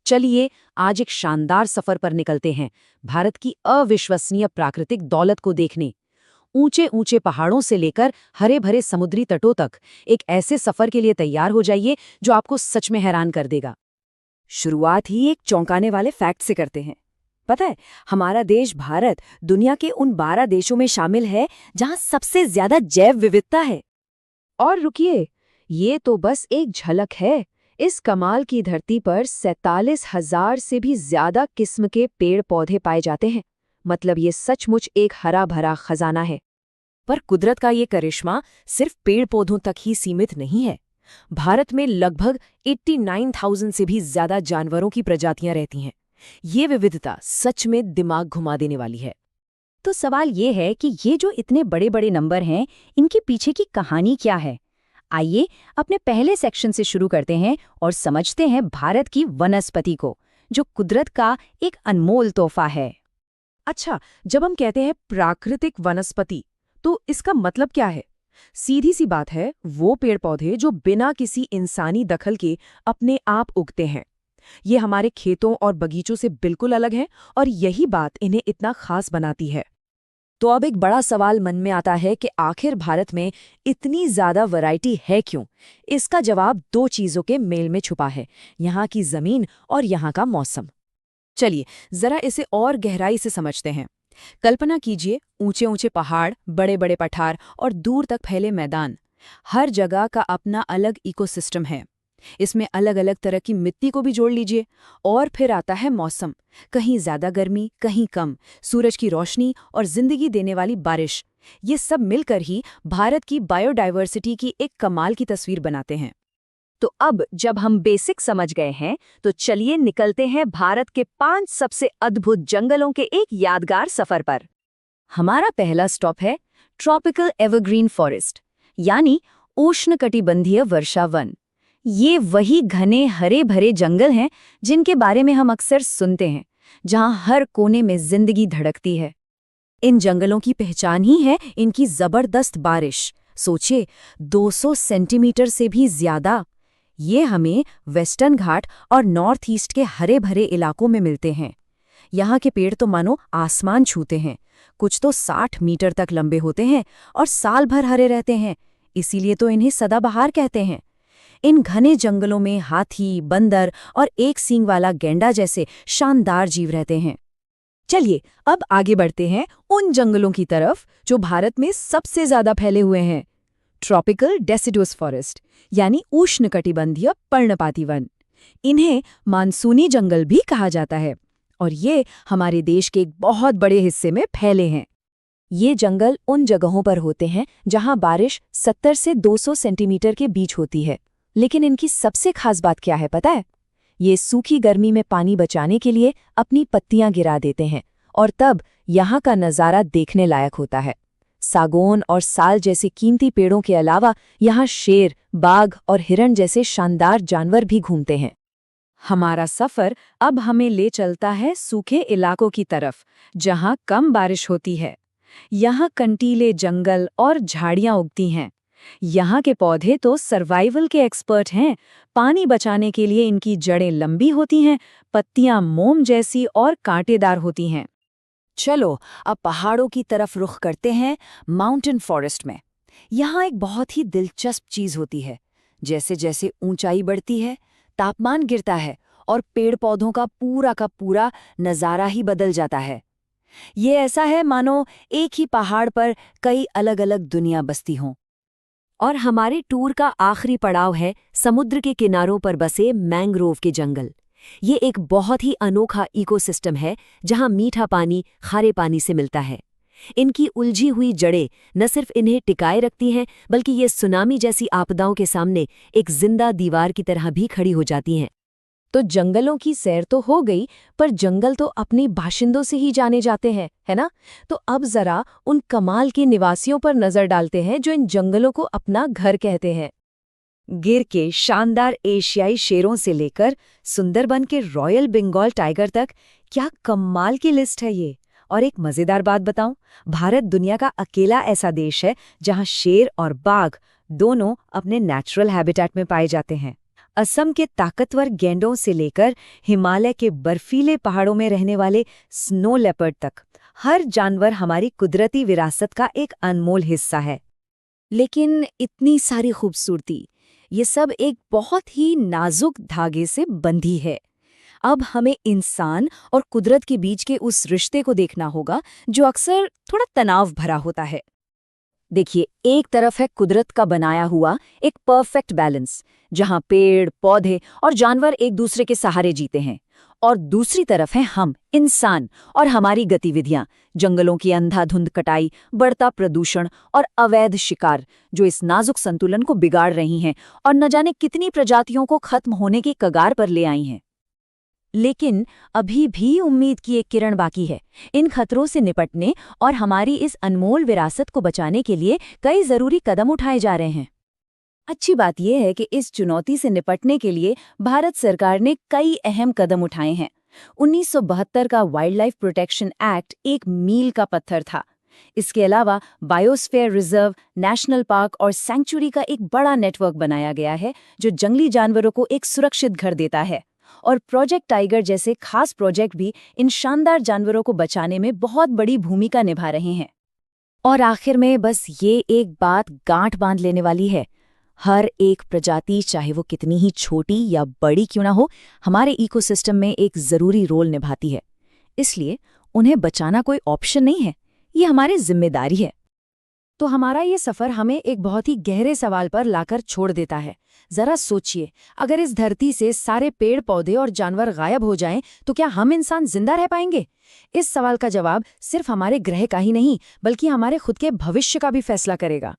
चलिए आज एक शानदार सफर पर निकलते हैं, भारत की अविश्वसनीय प्राकृतिक दौलत को देखने। ऊंचे ऊंचे पहाड़ों से लेकर हरे भरे समुद्री तटों तक एक ऐसे सफर के लिए तैयार हो जाइए जो आपको सच में हैरान कर देगा। शुरुआत ही एक चौंकाने वाले फैक्ट से करते हैं। पता है, हमारा देश भारत दुनिया के उन 12 देशों में शामिल है जहां सबसे ज्यादा जैव विविधता है। और रुकिए, ये तो बस एक झलक है। इस कमाल की धरती पर 47,000 से भी ज्यादा किस्म के पेड़ पौधे पाए जाते हैं। मतलब ये सचमुच एक हरा भरा खजाना है। पर कुदरत का ये करिश्मा सिर्फ पेड़ पौधों तक ही सीमित नहीं है। भारत में लगभग 89,000 से भी ज्यादा जानवरों की प्रजातियां रहती हैं। ये विविधता सच में दिमाग घुमा देने वाली है। तो सवाल ये है कि ये जो इतने बड़े बड़े नंबर हैं, इनके पीछे की कहानी क्या है? आइए अपने पहले सेक्शन से शुरू करते हैं और समझते हैं भारत की वनस्पति को, जो कुदरत का एक अनमोल तोहफा है। अच्छा, जब हम कहते हैं प्राकृतिक वनस्पति, तो इसका मतलब क्या है? सीधी सी बात है, वो पेड़ पौधे जो बिना किसी इंसानी दखल के अपने आप उगते हैं। ये हमारे खेतों और बगीचों से बिल्कुल अलग हैं और यही बात इन्हें इतना खास बनाती है। तो अब एक बड़ा सवाल मन में आता है कि आखिर भारत में इतनी ज्यादा वैरायटी है क्यों? इसका जवाब 2 चीजों के मेल में छुपा है, यहाँ की जमीन और यहाँ का मौसम। चलिए जरा इसे और गहराई से समझते हैं। कल्पना कीजिए, ऊंचे ऊंचे पहाड़, बड़े बड़े पठार और दूर तक फैले मैदान। हर जगह का अपना अलग इकोसिस्टम है। इसमें अलग अलग तरह की मिट्टी को भी जोड़ लीजिए। और फिर आता है मौसम, कहीं ज्यादा गर्मी, कहीं कम, सूरज की रोशनी और जिंदगी देने वाली बारिश। ये सब मिलकर ही भारत की बायोडायवर्सिटी की एक कमाल की तस्वीर बनाते हैं। तो अब जब हम बेसिक समझ गए हैं, तो चलिए निकलते हैं भारत के 5 सबसे अद्भुत जंगलों के एक यादगार सफर पर। हमारा पहला स्टॉप है ट्रॉपिकल एवरग्रीन फॉरेस्ट, यानी उष्णकटिबंधीय वर्षा वन। ये वही घने हरे भरे जंगल हैं जिनके बारे में हम अक्सर सुनते हैं, जहां हर कोने में जिंदगी धड़कती है। इन जंगलों की पहचान ही है इनकी जबरदस्त बारिश। सोचिए, 200 सेंटीमीटर से भी ज्यादा। ये हमें वेस्टर्न घाट और नॉर्थ ईस्ट के हरे भरे इलाकों में मिलते हैं। यहाँ के पेड़ तो मानो आसमान छूते हैं। कुछ तो 60 मीटर तक लंबे होते हैं और साल भर हरे रहते हैं। इसीलिए तो इन्हें सदाबहार कहते हैं। इन घने जंगलों में हाथी, बंदर और एक सींग वाला गैंडा जैसे शानदार जीव रहते हैं। चलिए अब आगे बढ़ते हैं उन जंगलों की तरफ जो भारत में सबसे ज्यादा फैले हुए हैं, ट्रॉपिकल डेसिडुअस फॉरेस्ट, यानी उष्णकटिबंधीय पर्णपाती वन। इन्हें मानसूनी जंगल भी कहा जाता है और ये हमारे देश के एक बहुत बड़े हिस्से में फैले हैं। ये जंगल उन जगहों पर होते हैं जहां बारिश 70 से 200 सेंटीमीटर के बीच होती है। लेकिन इनकी सबसे खास बात क्या है पता है? ये सूखी गर्मी में पानी बचाने के लिए अपनी पत्तियां गिरा देते हैं और तब यहाँ का नज़ारा देखने लायक होता है। सागौन और साल जैसे कीमती पेड़ों के अलावा यहाँ शेर, बाघ और हिरण जैसे शानदार जानवर भी घूमते हैं। हमारा सफर अब हमें ले चलता है सूखे इलाकों की तरफ, जहाँ कम बारिश होती है। यहाँ कंटीले जंगल और झाड़ियाँ उगती हैं। यहाँ के पौधे तो सर्वाइवल के एक्सपर्ट हैं। पानी बचाने के लिए इनकी जड़ें लंबी होती हैं, पत्तियां मोम जैसी और कांटेदार होती हैं। चलो अब पहाड़ों की तरफ रुख करते हैं, माउंटेन फॉरेस्ट में। यहाँ एक बहुत ही दिलचस्प चीज होती है। जैसे जैसे ऊंचाई बढ़ती है, तापमान गिरता है और पेड़ पौधों का पूरा नज़ारा ही बदल जाता है। ये ऐसा है मानो एक ही पहाड़ पर कई अलग अलग दुनिया बसती हों। और हमारे टूर का आखिरी पड़ाव है समुद्र के किनारों पर बसे मैंग्रोव के जंगल। ये एक बहुत ही अनोखा इकोसिस्टम है जहां मीठा पानी खारे पानी से मिलता है। इनकी उलझी हुई जड़ें न सिर्फ इन्हें टिकाए रखती हैं, बल्कि ये सुनामी जैसी आपदाओं के सामने एक जिंदा दीवार की तरह भी खड़ी हो जाती हैं। तो जंगलों की सैर तो हो गई, पर जंगल तो अपने बाशिंदों से ही जाने जाते हैं, है ना? तो अब जरा उन कमाल के निवासियों पर नजर डालते हैं जो इन जंगलों को अपना घर कहते हैं। गिर के शानदार एशियाई शेरों से लेकर सुंदरबन के रॉयल बंगाल टाइगर तक, क्या कमाल की लिस्ट है ये। और एक मजेदार बात बताऊं, भारत दुनिया का अकेला ऐसा देश है जहां शेर और बाघ दोनों अपने नेचुरल हैबिटेट में पाए जाते हैं। असम के ताकतवर गैंडों से लेकर हिमालय के बर्फीले पहाड़ों में रहने वाले स्नो लेपर्ड तक, हर जानवर हमारी कुदरती विरासत का एक अनमोल हिस्सा है। लेकिन इतनी सारी खूबसूरती, ये सब एक बहुत ही नाजुक धागे से बंधी है। अब हमें इंसान और कुदरत के बीच के उस रिश्ते को देखना होगा जो अक्सर थोड़ा तनाव भरा होता है। देखिए, एक तरफ है कुदरत का बनाया हुआ एक परफेक्ट बैलेंस, जहां पेड़, पौधे और जानवर एक दूसरे के सहारे जीते हैं, और दूसरी तरफ है हम, इंसान, और हमारी गतिविधियां, जंगलों की अंधाधुंध कटाई, बढ़ता प्रदूषण और अवैध शिकार, जो इस नाजुक संतुलन को बिगाड़ रही हैं और न जाने कितनी प्रजातियों को खत्म होने की कगार पर ले आई हैं। लेकिन अभी भी उम्मीद की एक किरण बाकी है। इन खतरों से निपटने और हमारी इस अनमोल विरासत को बचाने के लिए कई जरूरी कदम उठाए जा रहे हैं। अच्छी बात यह है कि इस चुनौती से निपटने के लिए भारत सरकार ने कई अहम कदम उठाए हैं। 1972 का वाइल्ड लाइफ प्रोटेक्शन एक्ट एक मील का पत्थर था। इसके अलावा बायोस्फीयर रिजर्व, नेशनल पार्क और सैंक्चुरी का एक बड़ा नेटवर्क बनाया गया है, जो जंगली जानवरों को एक सुरक्षित घर देता है। और प्रोजेक्ट टाइगर जैसे खास प्रोजेक्ट भी इन शानदार जानवरों को बचाने में बहुत बड़ी भूमिका निभा रहे हैं। और आखिर में बस ये एक बात गांठ बांध लेने वाली है, हर एक प्रजाति, चाहे वो कितनी ही छोटी या बड़ी क्यों ना हो, हमारे इकोसिस्टम में एक जरूरी रोल निभाती है। इसलिए उन्हें बचाना कोई ऑप्शन नहीं है, ये हमारी जिम्मेदारी है। तो हमारा ये सफर हमें एक बहुत ही गहरे सवाल पर लाकर छोड़ देता है। जरा सोचिए, अगर इस धरती से सारे पेड़ पौधे और जानवर गायब हो जाएं, तो क्या हम इंसान जिंदा रह पाएंगे? इस सवाल का जवाब सिर्फ हमारे ग्रह का ही नहीं, बल्कि हमारे खुद के भविष्य का भी फैसला करेगा।